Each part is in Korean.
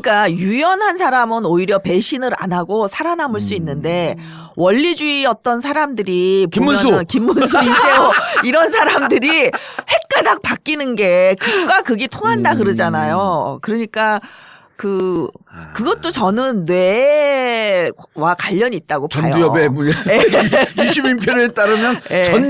그러니까 유연한 사람은 오히려 배신을 안 하고 살아남을 수 있는데 원리주의였던 사람들이 보면은 김문수, 이재호 이런 사람들이 헷가닥 바뀌는 게 극과 극이 통한다 그러잖아요. 그러니까 그것도 저는 뇌와 관련이 있다고 봐요. 전두엽의 유시민표현에 따르면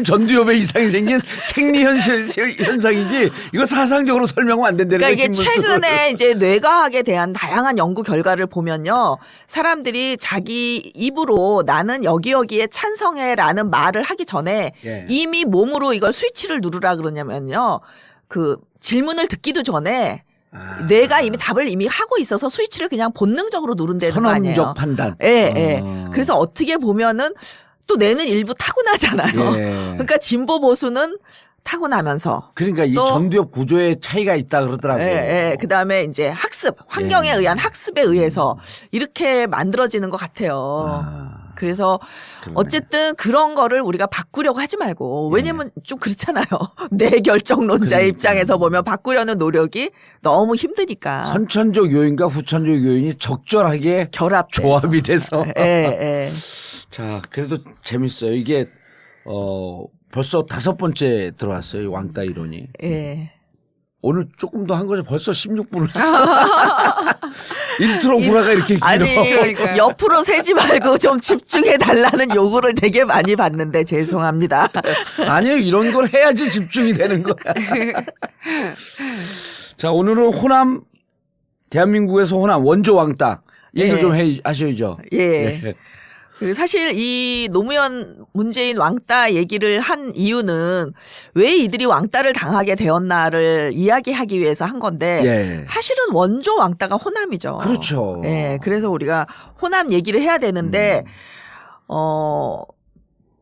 전두엽의 이상이 생긴 생리 현상이지 이거 사상적으로 설명하면 안 된다는 그러니까 거예요. 이게 최근에 이제 뇌과학에 대한 다양한 연구 결과를 보면요. 사람들이 자기 입으로 나는 여기에 찬성해라는 말을 하기 전에 이미 몸으로 이걸 스위치를 누르라 그러냐면요. 그 질문을 듣기도 전에 뇌가 이미 답을 이미 하고 있어서 스위치를 그냥 본능적으로 누른다는 거 아니에요. 선언적 판단. 예. 그래서 어떻게 보면은 또 뇌는 일부 타고나잖아요. 그러니까 진보 보수는 타고나면서. 그러니까 이 전두엽 구조에 차이가 있다 그러더라고요. 그다음에 이제 학습, 환경에 의한 학습에 의해서 이렇게 만들어지는 것 같아요. 그래서 어쨌든 그런 거를 우리가 바꾸려고 하지 말고 왜냐면 좀 그렇잖아요. 내 결정론자의 입장에서 보면 바꾸려는 노력이 너무 힘드니까. 선천적 요인과 후천적 요인이 적절하게 조합이 돼서. 자, 그래도 재밌어요. 이게 벌써 5번째 들어왔어요. 왕따 이론이. 오늘 조금 더 한 거죠. 벌써 16분을 했어. 인트로 구라가 이렇게 길어. 아니 옆으로 세지 말고 좀 집중해 달라는 요구를 되게 많이 받는데 죄송합니다. 아니요. 이런 걸 해야지 집중이 되는 거야. 자, 오늘은 호남, 대한민국에서 호남 원조 왕따 얘기를 좀 하셔야죠. 사실 이 노무현 문재인 왕따 얘기를 한 이유는 왜 이들이 왕따를 당하게 되었나를 이야기하기 위해서 한 건데 사실은 원조 왕따가 호남이죠. 그렇죠. 그래서 우리가 호남 얘기를 해야 되는데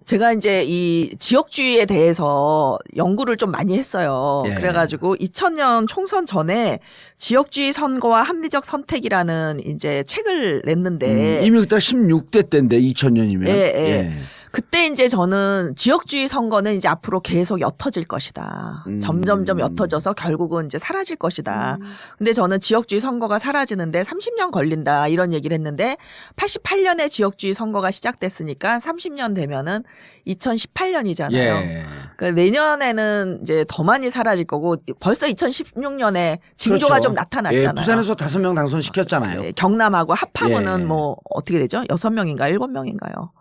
제가 이제 이 지역주의에 대해서 연구를 좀 많이 했어요. 그래가지고 2000년 총선 전에 지역주의 선거와 합리적 선택이라는 이제 책을 냈는데 이미 그때 16대 때인데 2000년이면. 그때 이제 저는 지역주의 선거는 이제 앞으로 계속 옅어질 것이다. 점점점 옅어져서 결국은 이제 사라질 것이다. 근데 저는 지역주의 선거가 사라지는데 30년 걸린다 이런 얘기를 했는데 88년에 지역주의 선거가 시작됐으니까 30년 되면은 2018년이잖아요. 그러니까 내년에는 이제 더 많이 사라질 거고 벌써 2016년에 징조가 좀 나타났잖아요. 부산에서 5명 당선시켰잖아요. 경남하고 합하면은 뭐 어떻게 되죠? 6명인가 7명인가요?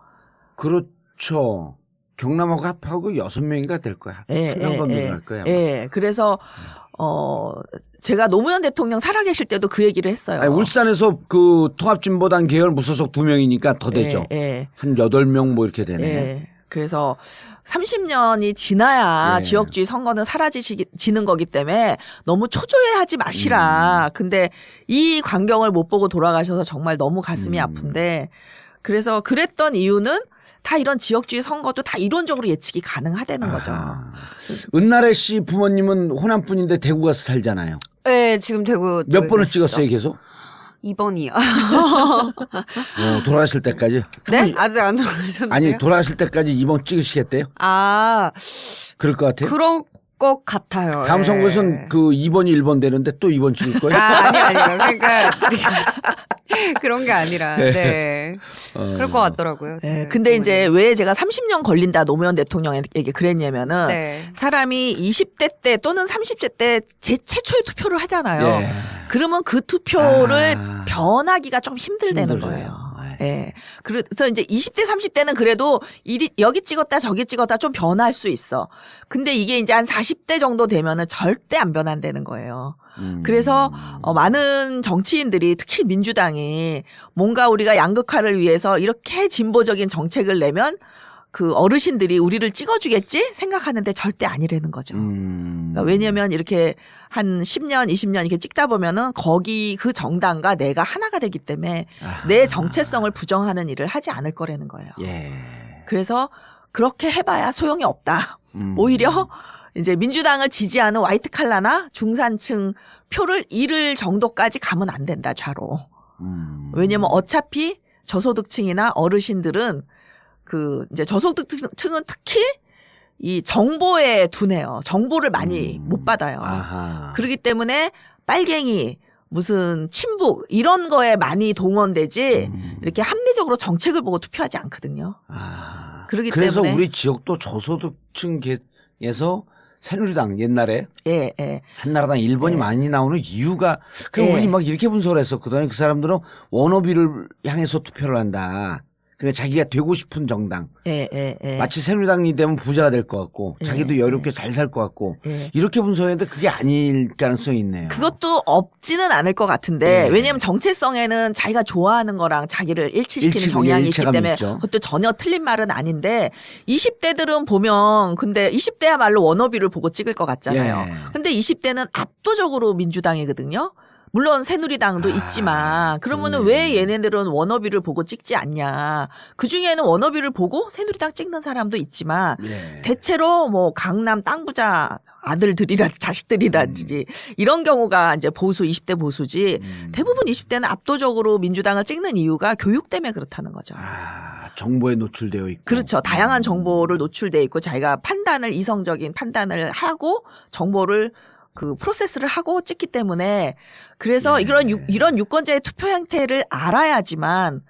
그렇죠. 경남하고 합하고 6명인가 될 거야. 한번 늘어날 거야. 그래서 제가 노무현 대통령 살아계실 때도 그 얘기를 했어요. 아니, 울산에서 그 통합진보당 계열 무소속 2명이니까 더 되죠. 한 8명 뭐 이렇게 되네. 그래서 30년이 지나야 지역주의 선거는 사라지는 거기 때문에 너무 초조해하지 마시라. 근데 이 광경을 못 보고 돌아가셔서 정말 너무 가슴이 아픈데 그래서 그랬던 이유는 다 이런 지역주의 선거도 다 이론적으로 예측이 가능하다는 거죠. 은나래 씨 부모님은 호남 분인데 대구 가서 살잖아요. 네, 지금 대구. 몇 번을 찍었어요, 계속? 2번이요. 돌아가실 때까지? 네? 아직 안 돌아가셨는데요? 아니, 돌아가실 때까지 2번 찍으시겠대요? 그럴 것 같아요. 그런 것 같아요. 다음 선거에서는 그 2번이 1번 되는데 또 2번 찍을 거예요? 아니요. 그러니까 그런 게 아니라. 그럴 것 같더라고요. 근데 이제 왜 제가 30년 걸린다 노무현 대통령에게 그랬냐면은 사람이 20대 때 또는 30대 때 최초의 투표를 하잖아요. 그러면 그 투표를 변하기가 좀 힘들다는 거예요. 그래서 이제 20대 30대는 그래도 여기 찍었다 저기 찍었다 좀 변할 수 있어. 근데 이게 이제 한 40대 정도 되면은 절대 안 변한다는 거예요. 그래서 많은 정치인들이 특히 민주당이 뭔가 우리가 양극화를 위해서 이렇게 진보적인 정책을 내면 그 어르신들이 우리를 찍어주겠지 생각하는데 절대 아니라는 거죠. 그러니까 왜냐하면 이렇게 한 10년, 20년 이렇게 찍다 보면은 거기 그 정당과 내가 하나가 되기 때문에 내 정체성을 부정하는 일을 하지 않을 거라는 거예요. 그래서 그렇게 해봐야 소용이 없다. 오히려 이제 민주당을 지지하는 화이트 칼라나 중산층 표를 잃을 정도까지 가면 안 된다, 좌로. 왜냐면 어차피 저소득층이나 어르신들은 그 이제 저소득층은 특히 이 정보에 둔해요. 정보를 많이 못 받아요. 그렇기 때문에 빨갱이 무슨 친북 이런 거에 많이 동원되지 이렇게 합리적으로 정책을 보고 투표하지 않거든요. 그렇기 그래서 때문에 우리 지역도 저소득층에서 새누리당 옛날에 한나라당 1번이 많이 나오는 이유가 우리 막 이렇게 분석을 했었거든요. 그 사람들은 워너비를 향해서 투표를 한다. 그러니까 자기가 되고 싶은 정당. 마치 새누리당이 되면 부자가 될 것 같고 자기도 여유롭게 잘 살 것 같고 이렇게 분석했는데 그게 아닐 가능성이 있네요. 그것도 없지는 않을 것 같은데 왜냐하면 정체성에는 자기가 좋아하는 거랑 자기를 일치시키는 경향이 있기 때문에 있죠. 그것도 전혀 틀린 말은 아닌데 20대들은 보면 근데 20대야말로 워너비를 보고 찍을 것 같잖아요. 근데 20대는 압도적으로 민주당이거든요. 물론 새누리당도 있지만 그러면은 왜 얘네들은 워너비를 보고 찍지 않냐. 그중에는 워너비를 보고 새누리당 찍는 사람도 있지만 대체로 뭐 강남 땅 부자 아들들이라든지 자식들이라든지 이런 경우가 이제 보수 20대 보수지 대부분 20대는 압도적으로 민주당을 찍는 이유가 교육 때문에 그렇다는 거죠. 정보에 노출되어 있고. 그렇죠. 다양한 정보를 노출되어 있고 자기가 이성적인 판단을 하고 정보를 그 프로세스를 하고 찍기 때문에 그래서 이런 유권자의 투표 형태를 알아야지만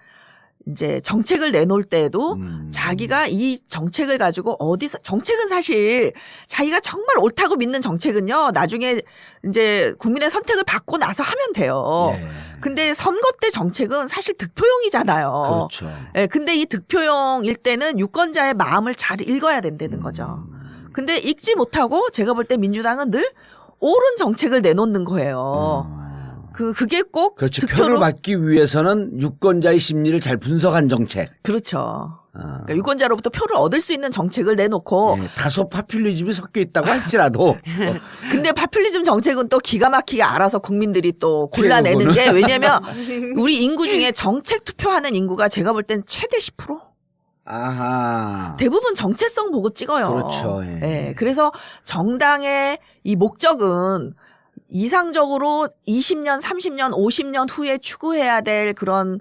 이제 정책을 내놓을 때에도 자기가 이 정책을 가지고 정책은 사실 자기가 정말 옳다고 믿는 정책은요 나중에 이제 국민의 선택을 받고 나서 하면 돼요. 근데 선거 때 정책은 사실 득표용이잖아요. 그렇죠. 근데 이 득표용일 때는 유권자의 마음을 잘 읽어야 된다는 거죠. 근데 읽지 못하고 제가 볼 때 민주당은 늘 옳은 정책을 내놓는 거예요. 그게 꼭 그렇죠. 표를 받기 위해서는 유권자의 심리를 잘 분석한 정책. 그렇죠. 그러니까 유권자로부터 표를 얻을 수 있는 정책을 내놓고 다소 파퓰리즘이 섞여 있다고 할지라도 근데 파퓰리즘 정책은 또 기가 막히게 알아서 국민들이 또 골라내는 게 왜냐면 우리 인구 중에 정책 투표하는 인구가 제가 볼 땐 최대 10%? 대부분 정체성 보고 찍어요. 그렇죠. 그래서 정당의 이 목적은 이상적으로 20년, 30년, 50년 후에 추구해야 될 그런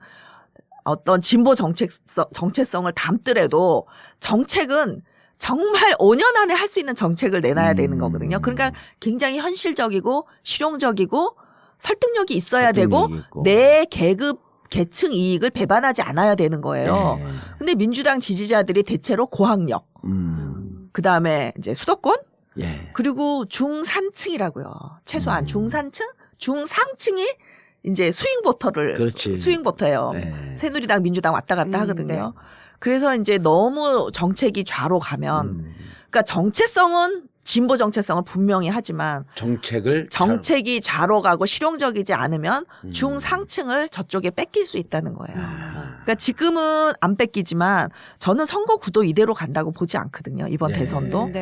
어떤 진보 정체성을 담더라도 정책은 정말 5년 안에 할 수 있는 정책을 내놔야 되는 거거든요. 그러니까 굉장히 현실적이고 실용적이고 설득력이 있어야 되고 내 계층 이익을 배반하지 않아야 되는 거예요. 근데 민주당 지지자들이 대체로 고학력, 그다음에 이제 수도권, 그리고 중산층이라고요. 최소한 중산층, 중상층이 이제 스윙보터예요. 새누리당, 민주당 왔다 갔다 하거든요. 그래서 이제 너무 정책이 좌로 가면, 그러니까 정체성은 진보 정체성을 분명히 하지만 정책이 좌로 가고 실용적이지 않으면 중상층을 저쪽에 뺏길 수 있다는 거예요. 그러니까 지금은 안 뺏기지만 저는 선거 구도 이대로 간다고 보지 않거든요. 이번 대선도.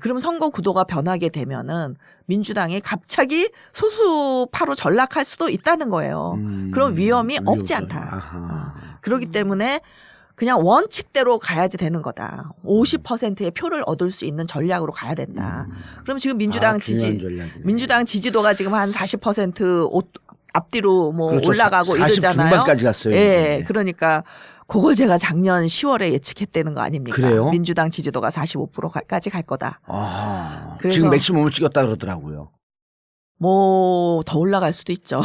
그러면 선거 구도가 변하게 되면은 민주당이 갑자기 소수파로 전락할 수도 있다는 거예요. 그런 위험이 없지 않다. 그렇기 때문에 그냥 원칙대로 가야지 되는 거다. 50%의 표를 얻을 수 있는 전략으로 가야 된다. 그럼 지금 민주당 지지도가 지금 한 40% 앞뒤로 뭐 그렇죠. 올라가고 40 이러잖아요. 중반까지 갔어요. 그러니까 그걸 제가 작년 10월에 예측했다는 거 아닙니까? 그래요? 민주당 지지도가 45%까지 갈 거다. 그래서 지금 맥시멈을 찍었다 그러더라고요. 뭐 더 올라갈 수도 있죠.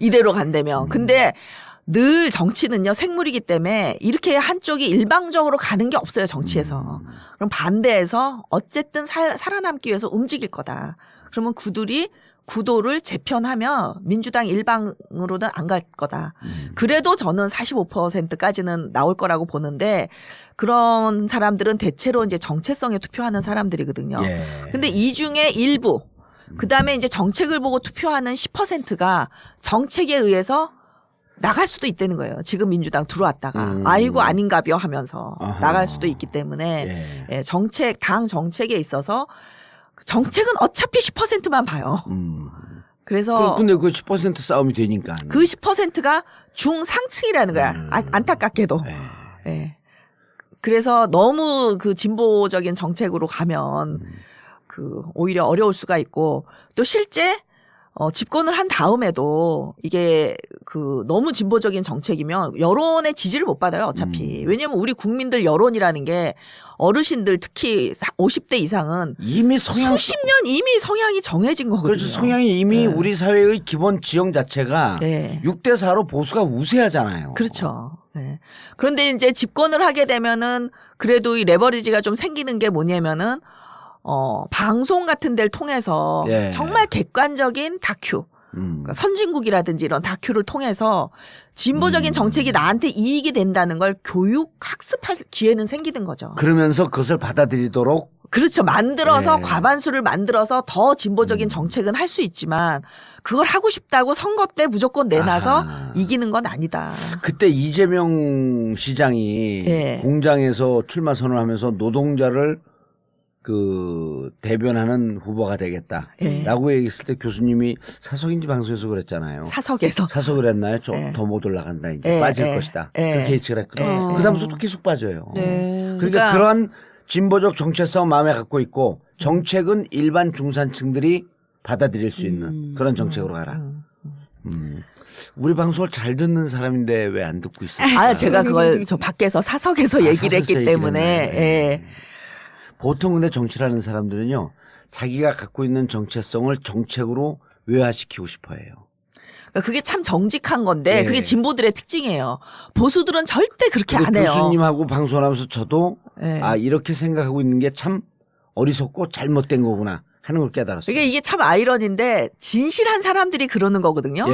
이대로 간다면. 근데 늘 정치는요 생물이기 때문에 이렇게 한쪽이 일방적으로 가는 게 없어요 정치에서. 그럼 반대해서 어쨌든 살아남기 위해서 움직일 거다. 그러면 구도를 재편하면 민주당 일방으로는 안 갈 거다. 그래도 저는 45%까지는 나올 거라고 보는데 그런 사람들은 대체로 이제 정체성에 투표하는 사람들이거든요. 근데 이 중에 일부 그다음에 이제 정책을 보고 투표하는 10%가 정책에 의해서 나갈 수도 있다는 거예요. 지금 민주당 들어왔다가 아이고 아닌가벼 하면서 나갈 수도 있기 때문에 당 정책에 있어서 정책은 어차피 10%만 봐요. 그래서 근데 그 10% 싸움이 되니까 그 10%가 중상층이라는 거야. 안타깝게도. 그래서 너무 그 진보적인 정책으로 가면 그 오히려 어려울 수가 있고 또 실제 집권을 한 다음에도 이게 그 너무 진보적인 정책이면 여론의 지지를 못 받아요, 어차피. 왜냐면 우리 국민들 여론이라는 게 어르신들 특히 50대 이상은 이미 수십 년 이미 성향이 정해진 거거든요. 그렇죠. 성향이 이미 우리 사회의 기본 지형 자체가 6대 4로 보수가 우세하잖아요. 그렇죠. 네. 그런데 이제 집권을 하게 되면은 그래도 이 레버리지가 좀 생기는 게 뭐냐면은 방송 같은 데를 통해서 정말 객관적인 다큐, 그러니까 선진국이라든지 이런 다큐를 통해서 진보적인 정책이 나한테 이익이 된다는 걸 교육, 학습할 기회는 생기는 거죠. 그러면서 그것을 받아들이도록 그렇죠. 만들어서 과반수를 만들어서 더 진보적인 정책은 할 수 있지만 그걸 하고 싶다고 선거 때 무조건 내놔서 이기는 건 아니다. 그때 이재명 시장이 공장에서 출마 선언하면서 노동자를 그 대변하는 후보가 되겠다라고 얘기했을 때 교수님이 사석인지 방송에서 그랬잖아요. 사석을 했나요? 더 못 올라간다. 이제 빠질 것이다. 그렇게 예측을 했거든요. 그다음부터 계속 빠져요. 그러니까 그런 진보적 정체성 마음에 갖고 있고 정책은 일반 중산층들이 받아들일 수 있는 그런 정책으로 가라. 우리 방송을 잘 듣는 사람인데 왜 안 듣고 있어요? 제가 그걸 저 밖에서 사석에서 얘기를 했기 때문에. 보통 근데 정치라는 사람들은요, 자기가 갖고 있는 정체성을 정책으로 외화시키고 싶어 해요. 그게 참 정직한 건데 그게 진보들의 특징이에요. 보수들은 절대 그렇게 안 해요. 교수님하고 방송하면서 저도 이렇게 생각하고 있는 게 참 어리석고 잘못된 거구나 하는 걸 깨달았어요. 이게 참 아이러니인데 진실한 사람들이 그러는 거거든요.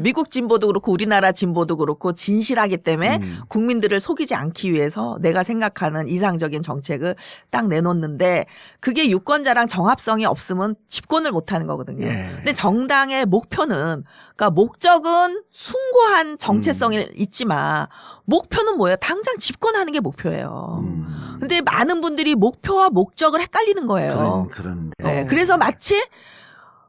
미국 진보도 그렇고 우리나라 진보도 그렇고 진실하기 때문에 국민들을 속이지 않기 위해서 내가 생각하는 이상적인 정책을 딱 내놓는데 그게 유권자랑 정합성이 없으면 집권을 못하는 거거든요. 근데 정당의 목표는 그러니까 목적은 숭고한 정체성이 있지만 목표는 뭐예요? 당장 집권하는 게 목표예요. 근데 많은 분들이 목표와 목적을 헷갈리는 거예요. 그런데. 그래서 마치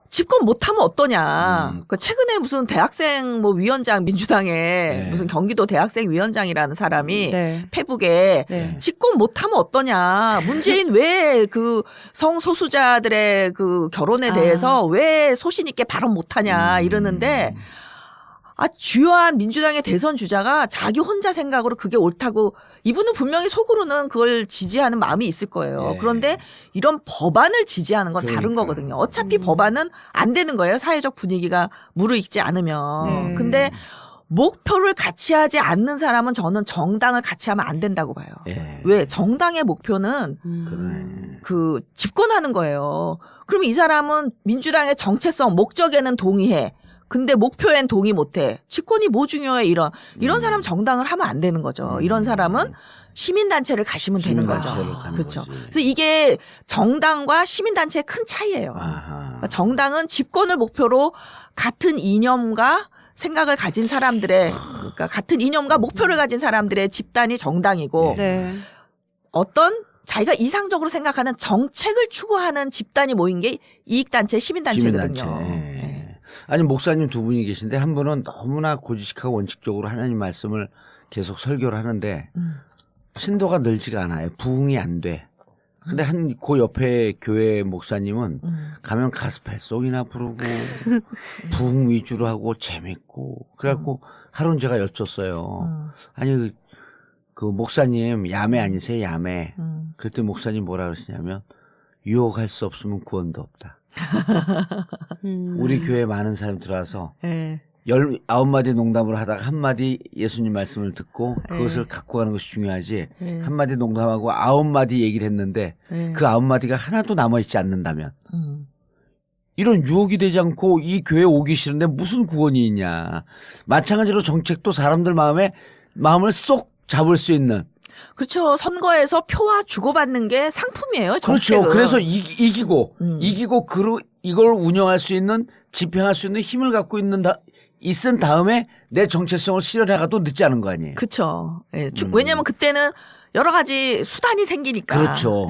집권 못하면 어떠냐. 최근에 무슨 대학생 뭐 위원장 민주당에 무슨 경기도 대학생 위원장이라는 사람이 페북에 집권 못하면 어떠냐. 문재인 왜 그 성소수자들의 그 결혼에 대해서 왜 소신 있게 발언 못하냐 이러는데 주요한 민주당의 대선 주자가 자기 혼자 생각으로 그게 옳다고 이분은 분명히 속으로는 그걸 지지하는 마음이 있을 거예요. 그런데 이런 법안을 지지하는 건 다른 거거든요. 어차피 법안은 안 되는 거예요. 사회적 분위기가 무르익지 않으면. 근데 목표를 같이 하지 않는 사람은 저는 정당을 같이 하면 안 된다고 봐요. 왜? 정당의 목표는 그 집권하는 거예요. 그럼 이 사람은 민주당의 정체성, 목적에는 동의해. 근데 목표엔 동의 못해. 집권이 뭐 중요해 이런 사람 정당을 하면 안 되는 거죠. 이런 사람은 시민단체를 가시면 되는 거죠. 그렇죠. 그래서 이게 정당과 시민단체의 큰 차이예요. 그러니까 정당은 집권을 목표로 같은 이념과 생각을 가진 사람들의 그러니까 같은 이념과 목표를 가진 사람들의 집단이 정당이고 어떤 자기가 이상적으로 생각하는 정책을 추구하는 집단이 모인 게 이익단체, 시민단체거든요. 아니 목사님 두 분이 계신데 한 분은 너무나 고지식하고 원칙적으로 하나님 말씀을 계속 설교를 하는데 신도가 늘지가 않아요. 부흥이 안 돼. 근데 그 옆에 교회 목사님은 가면 가스펠송이나 부르고 부흥 위주로 하고 재밌고 그래갖고 하루는 제가 여쭸어요. 아니 그 목사님 야매 아니세요? 야매. 그랬더니 목사님 뭐라 그러시냐면 유혹할 수 없으면 구원도 없다. 우리 교회에 많은 사람이 들어와서 19마디 농담을 하다가 한마디 예수님 말씀을 듣고 그것을 갖고 가는 것이 중요하지 한마디 농담하고 9마디 얘기를 했는데 그 9마디가 하나도 남아있지 않는다면 이런 유혹이 되지 않고 이 교회에 오기 싫은데 무슨 구원이 있냐. 마찬가지로 정책도 사람들 마음을 쏙 잡을 수 있는 그렇죠. 선거에서 표와 주고받는 게 상품이에요. 정책은. 그렇죠. 그래서 이기고 이걸 운영할 수 있는 집행할 수 있는 힘을 갖고 있은 다음에 내 정체성을 실현해가도 늦지 않은 거 아니에요. 그렇죠. 왜냐하면 그때는 여러 가지 수단이 생기니까. 그렇죠.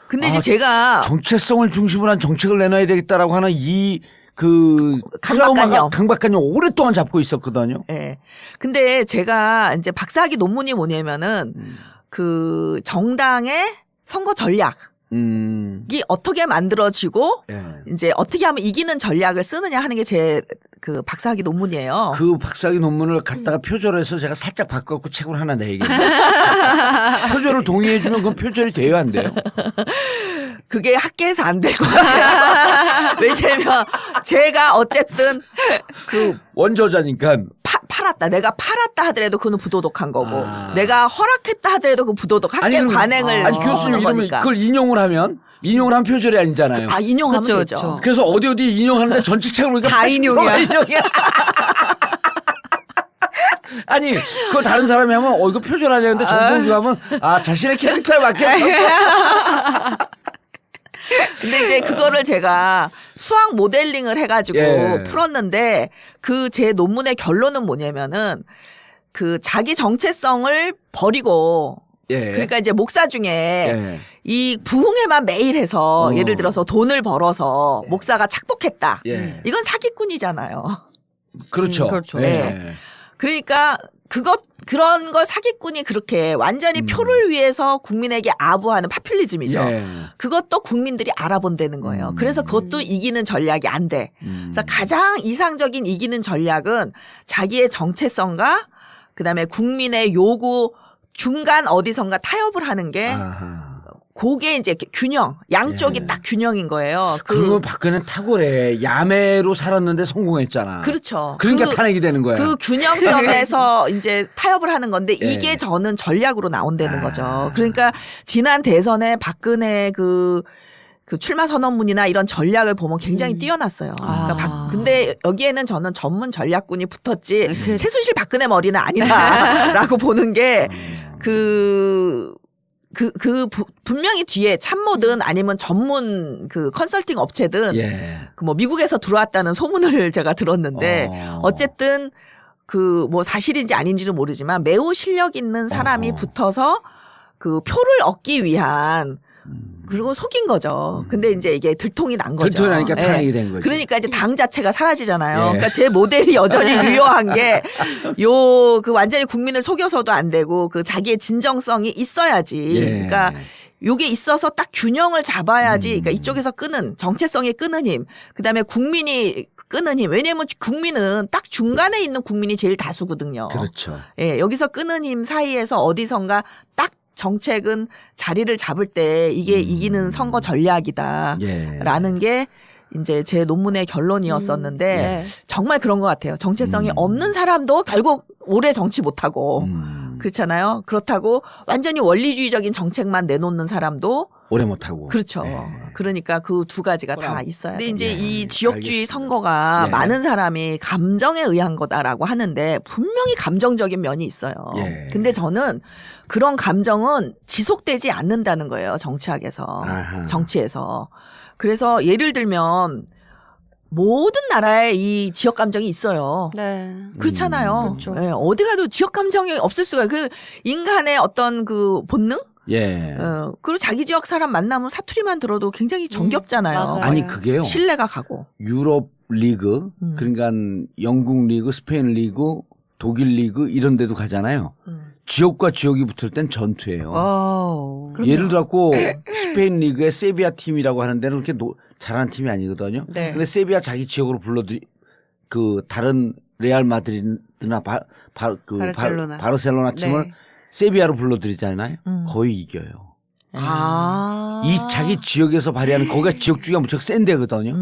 근데 이제 제가 정체성을 중심으로 한 정책을 내놔야 되겠다라고 하는 트라우마가 강박관념 오랫동안 잡고 있었거든요. 근데 제가 이제 박사학위 논문이 뭐냐면은 그 정당의 선거 전략 이 어떻게 만들어지고 예. 이제 어떻게 하면 이기는 전략을 쓰느냐 하는 게 제 그 박사학위 논문이에요. 그 박사학위 논문을 갖다가 표절해서 제가 살짝 바꿔갖고 책을 하나 내야겠네요. 표절을 동의해주면 그건 표절이 돼요, 안 돼요? 그게 학계에서 안 될 것 같아요. 왜냐면 제가 어쨌든 그 원저자니까. 팔았다. 내가 팔았다 하더라도 그건 부도덕한 거고 내가 허락했다 하더라도 그 부도덕 학계 관행을 아니 교수님 이러면 거니까. 그걸 인용을 하면 표절이 아니잖아요. 인용하면 그쵸, 되죠. 그쵸. 그래서 어디 인용하는데 전체 책을 보니까 다 인용이야. 아니 그거 다른 사람이 하면 이거 표절하자 했는데 정봉주가 하면 자신의 캐릭터에 맞게 근데 이제 그거를 제가 수학 모델링을 해가지고 예. 풀었는데 그 제 논문의 결론은 뭐냐면은 그 자기 정체성을 버리고 예. 그러니까 이제 목사 중에 예. 이 부흥회만 매일 해서 예를 들어서 돈을 벌어서 목사가 착복했다. 예. 이건 사기꾼이잖아요. 그렇죠. 그렇죠. 예. 그러니까 그런 걸 사기꾼이 그렇게 완전히 표를 위해서 국민에게 아부하는 파퓰리즘이죠. 예. 그것도 국민들이 알아본다는 거예요. 그래서 그것도 이기는 전략이 안 돼. 그래서 가장 이상적인 이기는 전략은 자기의 정체성과 그다음에 국민의 요구 중간 어디선가 타협을 하는 게 그게 이제 균형, 양쪽이 예. 딱 균형인 거예요. 그거 박근혜 탁월해. 야매로 살았는데 성공했잖아. 그렇죠. 그러니까 탄핵이 되는 거야. 그 균형점에서 이제 타협을 하는 건데 예. 이게 저는 전략으로 나온다는 거죠. 그러니까 지난 대선에 박근혜 그 출마 선언문이나 이런 전략을 보면 굉장히 뛰어났어요. 그러니까 근데 여기에는 저는 전문 전략군이 붙었지 최순실 박근혜 머리는 아니다라고 보는 게 분명히 뒤에 참모든 아니면 전문 그 컨설팅 업체든 예. 그 뭐 미국에서 들어왔다는 소문을 제가 들었는데 어쨌든 그 뭐 사실인지 아닌지는 모르지만 매우 실력 있는 사람이 붙어서 그 표를 얻기 위한 그리고 속인 거죠. 근데 이제 이게 들통이 난 거죠. 들통이 나니까 탄핵이 예. 된 거죠. 그러니까 이제 당 자체가 사라지잖아요. 예. 그러니까 제 모델이 여전히 유효한 게 그 완전히 국민을 속여서도 안 되고 그 자기의 진정성이 있어야지. 예. 그러니까 요게 있어서 딱 균형을 잡아야지. 그러니까 이쪽에서 끄는 정체성이 끄는 힘. 그다음에 국민이 끄는 힘. 왜냐하면 국민은 딱 중간에 있는 국민이 제일 다수거든요. 그렇죠. 예, 여기서 끄는 힘 사이에서 어디선가 딱 정책은 자리를 잡을 때 이게 이기는 선거 전략이다라는 게 이제 제 논문의 결론이었었는데 정말 그런 것 같아요. 정체성이 없는 사람도 결국 오래 정치 못하고 그렇잖아요. 그렇다고 완전히 원리주의적인 정책만 내놓는 사람도 오래 못하고. 그렇죠. 예. 그러니까 그 두 가지가 다 있어야 돼요. 근데 이제 예. 이 지역주의 알겠습니다. 선거가 예. 많은 사람이 감정에 의한 거다라고 하는데 분명히 감정적인 면이 있어요. 예. 근데 저는 그런 감정은 지속되지 않는다는 거예요. 정치학에서. 아하. 정치에서. 그래서 예를 들면 모든 나라에 이 지역 감정이 있어요. 네. 그렇잖아요. 그렇죠. 예, 어디 가도 지역 감정이 없을 수가. 그 인간의 어떤 그 본능? 예. 그리고 자기 지역 사람 만나면 사투리만 들어도 굉장히 정겹잖아요. 맞아요. 아니 그게요. 신뢰가 가고. 유럽 리그, 그러니까 영국 리그, 스페인 리그, 독일 리그 이런 데도 가잖아요. 지역과 지역이 붙을 땐 전투예요. 예를 들어갖고 스페인 리그의 세비야 팀이라고 하는 데는 그렇게 잘하는 팀이 아니거든요. 네. 근데 세비야 자기 지역으로 그 다른 레알 마드리드나 바르셀로나 팀을 네. 세비야로 불러들이잖아요. 거의 이겨요. 이 자기 지역에서 발휘하는 거기가 지역주의가 무척 센 데거든요.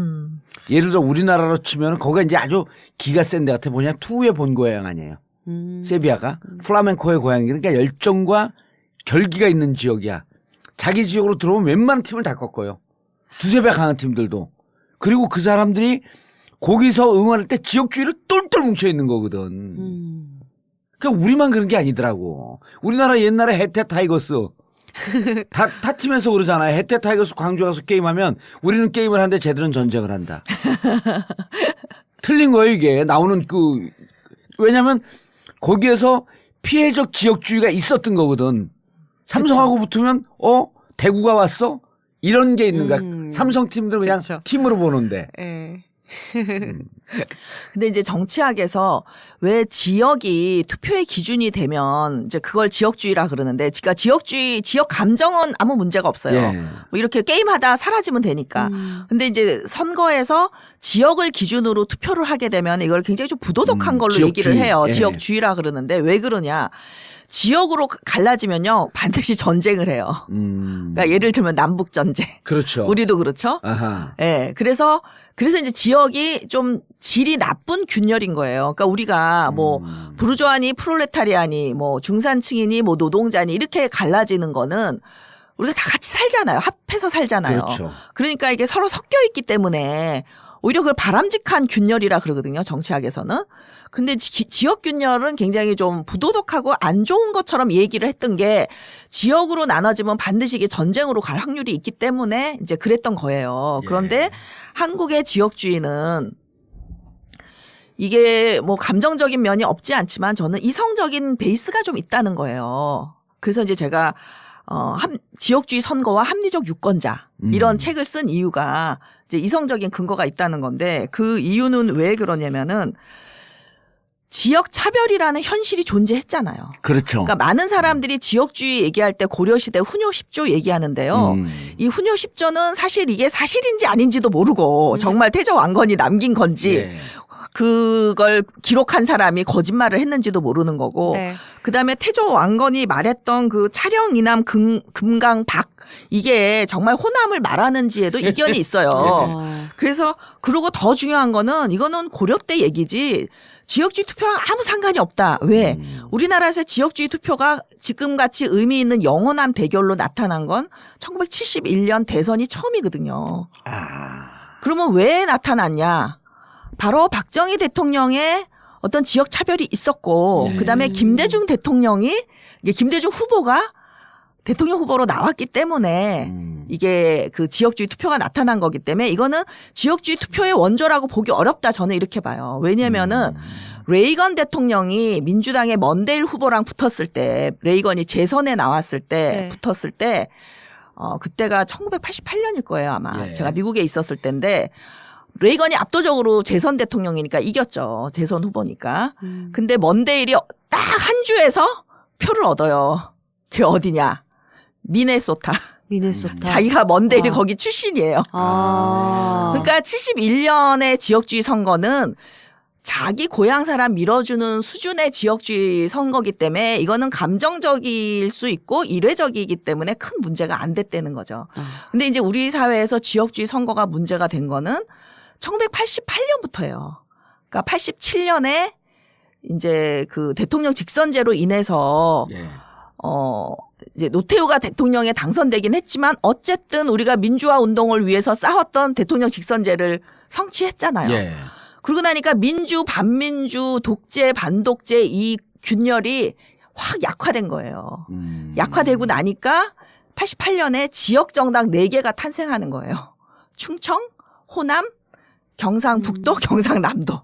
예를 들어 우리나라로 치면 거기가 이제 아주 기가 센 데 같아. 뭐냐 투의 본 고향 아니에요. 세비야가 플라멩코의 고향. 그러니까 열정과 결기가 있는 지역이야. 자기 지역으로 들어오면 웬만한 팀을 다 꺾어요. 두세 배 강한 팀들도. 그리고 그 사람들이 거기서 응원할 때 지역주의를 똘똘 뭉쳐 있는 거거든. 그러니까 우리만 그런 게 아니더라고. 우리나라 옛날에 해태 타이거스 타 팀에서 그러잖아요. 해태 타이거스 광주 가서 게임하면 우리는 게임을 하는데 쟤들은 전쟁을 한다. 틀린 거예요 이게. 나오는 왜냐하면 거기에서 피해적 지역주의가 있었던 거거든. 삼성하고 붙으면 대구가 왔어? 이런 게 있는 거야. 삼성 팀들은 그냥 그쵸. 팀으로 보는데. 네. 근데 이제 정치학에서 왜 지역이 투표의 기준이 되면 이제 그걸 지역주의라 그러는데, 그러니까 지역주의, 지역 감정은 아무 문제가 없어요. 예. 뭐 이렇게 게임하다 사라지면 되니까. 근데 이제 선거에서 지역을 기준으로 투표를 하게 되면 이걸 굉장히 좀 부도덕한 걸로 지역주의. 얘기를 해요. 예. 지역주의라 그러는데 왜 그러냐. 지역으로 갈라지면요 반드시 전쟁을 해요. 그러니까 예를 들면 남북 전쟁. 그렇죠. 우리도 그렇죠. 아하. 예. 그래서 이제 지역이 좀 질이 나쁜 균열인 거예요. 그러니까 우리가 뭐 부르주아니 프롤레타리아니 뭐 중산층이니 뭐 노동자니 이렇게 갈라지는 거는 우리가 다 같이 살잖아요. 합해서 살잖아요. 그렇죠. 그러니까 이게 서로 섞여 있기 때문에 오히려 그걸 바람직한 균열이라 그러거든요. 정치학에서는. 근데 지역 균열은 굉장히 좀 부도덕하고 안 좋은 것처럼 얘기를 했던 게 지역으로 나눠지면 반드시 이게 전쟁으로 갈 확률이 있기 때문에 이제 그랬던 거예요. 그런데 예. 한국의 지역주의는 이게 뭐 감정적인 면이 없지 않지만 저는 이성적인 베이스가 좀 있다는 거예요. 그래서 이제 제가 지역주의 선거와 합리적 유권자 이런 책을 쓴 이유가 이제 이성적인 근거가 있다는 건데 그 이유는 왜 그러냐면은 지역 차별이라는 현실이 존재했잖아요. 그렇죠. 그러니까 많은 사람들이 지역주의 얘기할 때 고려시대 훈요 10조 얘기하는데요. 이 훈요 10조는 사실 이게 사실인지 아닌지도 모르고 정말 태조 왕건이 남긴 건지 예. 그걸 기록한 사람이 거짓말을 했는지도 모르는 거고 네. 그다음에 태조 왕건이 말했던 그 차령 이남 금강 박 이게 정말 호남을 말하는지에도 이견이 있어요. 그래서 그리고 더 중요한 거는 이거는 고려 때 얘기지 지역주의 투표랑 아무 상관이 없다. 왜? 우리나라에서 지역주의 투표가 지금같이 의미 있는 영원한 대결로 나타난 건 1971년 대선이 처음이거든요. 그러면 왜 나타났냐? 바로 박정희 대통령의 어떤 지역 차별이 있었고 그다음에 김대중 대통령이 김대중 후보가 대통령 후보로 나왔기 때문에 이게 그 지역주의 투표가 나타난 거기 때문에 이거는 지역주의 투표의 원조라고 보기 어렵다. 저는 이렇게 봐요. 왜냐면은 레이건 대통령이 민주당의 먼데일 후보랑 붙었을 때 레이건이 재선에 나왔을 때 붙었을 때 그때가 1988년일 거예요 아마. 제가 미국에 있었을 때인데 레이건이 압도적으로 재선 대통령이니까 이겼죠. 재선 후보니까. 근데 먼데일이 딱 한 주에서 표를 얻어요. 그게 어디냐. 미네소타. 자기가 먼데일이 거기 출신이에요. 그러니까 71년의 지역주의 선거는 자기 고향 사람 밀어주는 수준의 지역주의 선거기 때문에 이거는 감정적일 수 있고 일회적이기 때문에 큰 문제가 안 됐다는 거죠. 근데 이제 우리 사회에서 지역주의 선거가 문제가 된 거는 1988년부터예요. 그러니까 87년에 이제 그 대통령 직선제로 인해서 이제 노태우가 대통령에 당선되긴 했지만 어쨌든 우리가 민주화 운동을 위해서 싸웠던 대통령 직선제를 성취했잖아요. 그러고 나니까 민주, 반민주, 독재, 반독재 이 균열이 확 약화된 거예요. 약화되고 나니까 88년에 지역정당 4개가 탄생하는 거예요. 충청, 호남, 경상북도, 경상남도.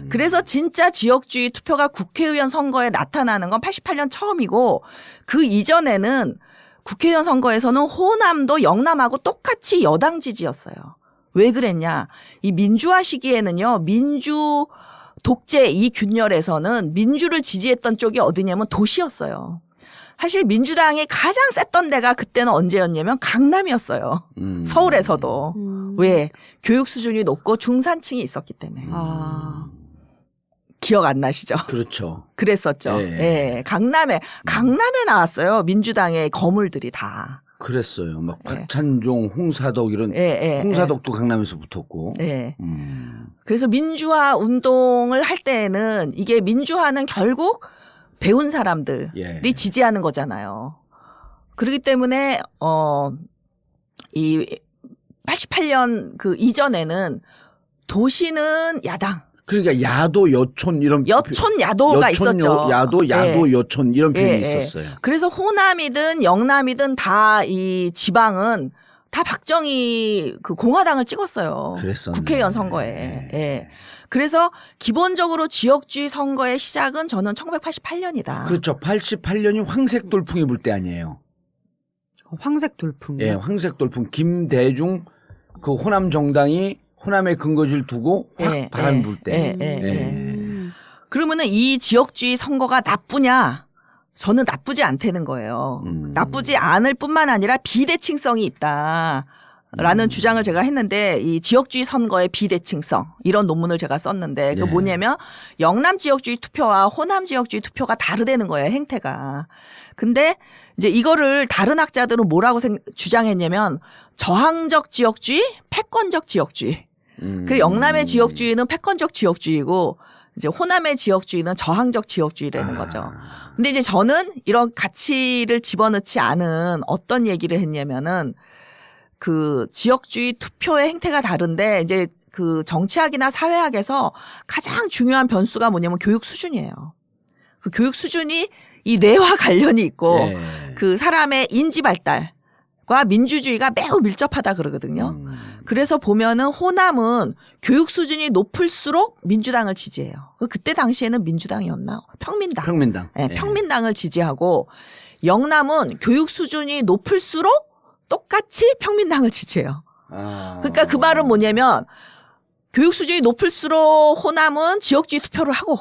그래서 진짜 지역주의 투표가 국회의원 선거에 나타나는 건 88년 처음이고 그 이전에는 국회의원 선거에서는 호남도 영남하고 똑같이 여당 지지였어요. 왜 그랬냐. 이 민주화 시기에는요. 민주 독재 이 균열에서는 민주를 지지했던 쪽이 어디냐면 도시였어요. 사실 민주당이 가장 셌던 데가 그때는 언제였냐면 강남이었어요. 서울에서도. 왜? 교육 수준이 높고 중산층이 있었기 때문에. 기억 안 나시죠? 그렇죠. 그랬었죠. 예. 강남에 나왔어요. 민주당의 거물들이 다. 그랬어요. 막 박찬종, 홍사덕 이런 홍사덕도 강남에서 붙었고. 그래서 민주화 운동을 할 때에는 이게 민주화는 결국 배운 사람들이 지지하는 거잖아요. 그렇기 때문에 이 88년 그 이전에는 도시는 야당. 그러니까 야도, 여촌 이런 여촌, 야도가 있었죠. 야도, 여촌 이런 표현이 있었어요. 그래서 호남이든 영남이든 다 이 지방은 다 박정희 그 공화당을 찍었어요. 그랬었네. 국회의원 선거에. 그래서 기본적으로 지역주의 선거의 시작은 저는 1988년이다. 그렇죠. 88년이 황색 돌풍이 불 때 아니에요. 황색 돌풍이요? 예, 황색 돌풍. 김대중 그 호남 정당이 호남에 근거지를 두고 확 예, 바람이 예, 불 때. 그러면은 이 지역주의 선거가 나쁘냐? 저는 나쁘지 않다는 거예요. 나쁘지 않을 뿐만 아니라 비대칭성이 있다. 라는 주장을 제가 했는데 이 지역주의 선거의 비대칭성 이런 논문을 제가 썼는데 그 뭐냐면 영남 지역주의 투표와 호남 지역주의 투표가 다르다는 거예요. 행태가. 근데 이제 이거를 다른 학자들은 뭐라고 주장했냐면 저항적 지역주의, 패권적 지역주의. 그 영남의 지역주의는 패권적 지역주의고 이제 호남의 지역주의는 저항적 지역주의라는 거죠. 근데 이제 저는 이런 가치를 집어넣지 않은 어떤 얘기를 했냐면은 그 지역주의 투표의 행태가 다른데 이제 그 정치학이나 사회학에서 가장 중요한 변수가 뭐냐면 교육 수준이에요. 그 교육 수준이 이 뇌와 관련이 있고 그 사람의 인지 발달과 민주주의가 매우 밀접하다 그러거든요. 그래서 보면은 호남은 교육 수준이 높을수록 민주당을 지지해요. 그때 당시에는 민주당이었나? 평민당. 평민당. 네, 평민당을 지지하고 영남은 교육 수준이 높을수록 똑같이 평민당을 지지해요. 그러니까 그 말은 뭐냐면 교육 수준이 높을수록 호남은 지역주의 투표를 하고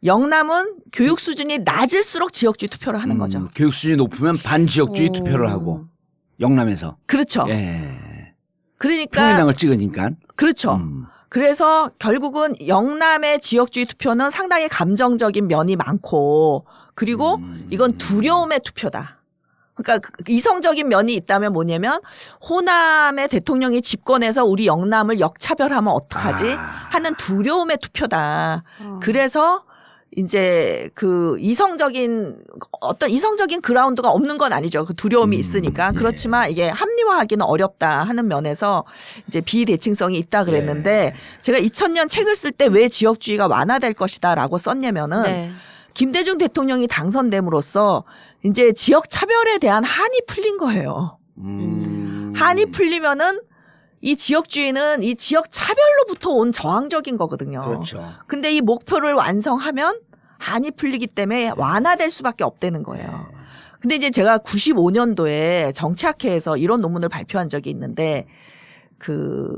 영남은 교육 수준이 낮을수록 지역주의 투표를 하는 거죠. 교육 수준이 높으면 반지역주의 투표를 하고 영남에서. 그렇죠. 그러니까 평민당을 찍으니까. 그렇죠. 그래서 결국은 영남의 지역주의 투표는 상당히 감정적인 면이 많고 그리고 이건 두려움의 투표다. 그러니까 이성적인 면이 있다면 뭐냐면 호남의 대통령이 집권해서 우리 영남을 역차별하면 어떡하지 하는 두려움의 투표다. 그래서 이제 그 이성적인 어떤 이성적인 그라운드가 없는 건 아니죠. 그 두려움이 있으니까. 그렇지만 이게 합리화하기는 어렵다 하는 면에서 이제 비대칭성이 있다 그랬는데 제가 2000년 책을 쓸 때 왜 지역주의가 완화될 것이다라고 썼냐면은 김대중 대통령이 당선됨으로써 이제 지역 차별에 대한 한이 풀린 거예요. 한이 풀리면은 이 지역주의는 이 지역 차별로부터 온 저항적인 거거든요. 그렇죠. 근데 이 목표를 완성하면 한이 풀리기 때문에 완화될 수밖에 없다는 거예요. 근데 이제 제가 95년도에 정치학회에서 이런 논문을 발표한 적이 있는데 그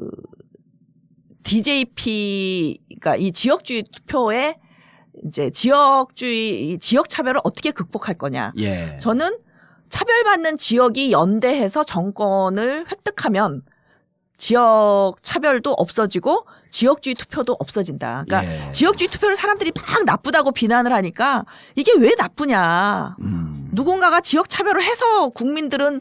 DJP가 이 지역주의 투표에 이제 지역주의, 지역 차별을 어떻게 극복할 거냐. 저는 차별받는 지역이 연대해서 정권을 획득하면 지역 차별도 없어지고 지역주의 투표도 없어진다. 그러니까 지역주의 투표를 사람들이 막 나쁘다고 비난을 하니까 이게 왜 나쁘냐. 누군가가 지역 차별을 해서 국민들은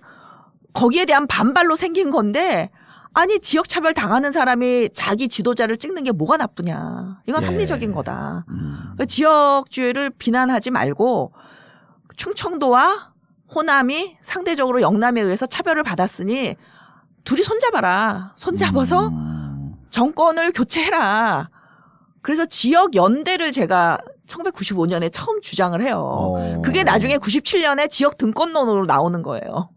거기에 대한 반발로 생긴 건데 아니 지역 차별 당하는 사람이 자기 지도자를 찍는 게 뭐가 나쁘냐. 이건 합리적인 거다. 지역주의를 비난하지 말고 충청도와 호남이 상대적으로 영남에 의해서 차별을 받았으니 둘이 손잡아라. 손잡아서 정권을 교체해라. 그래서 지역 연대를 제가 1995년에 처음 주장을 해요. 그게 나중에 97년에 지역 등권론으로 나오는 거예요.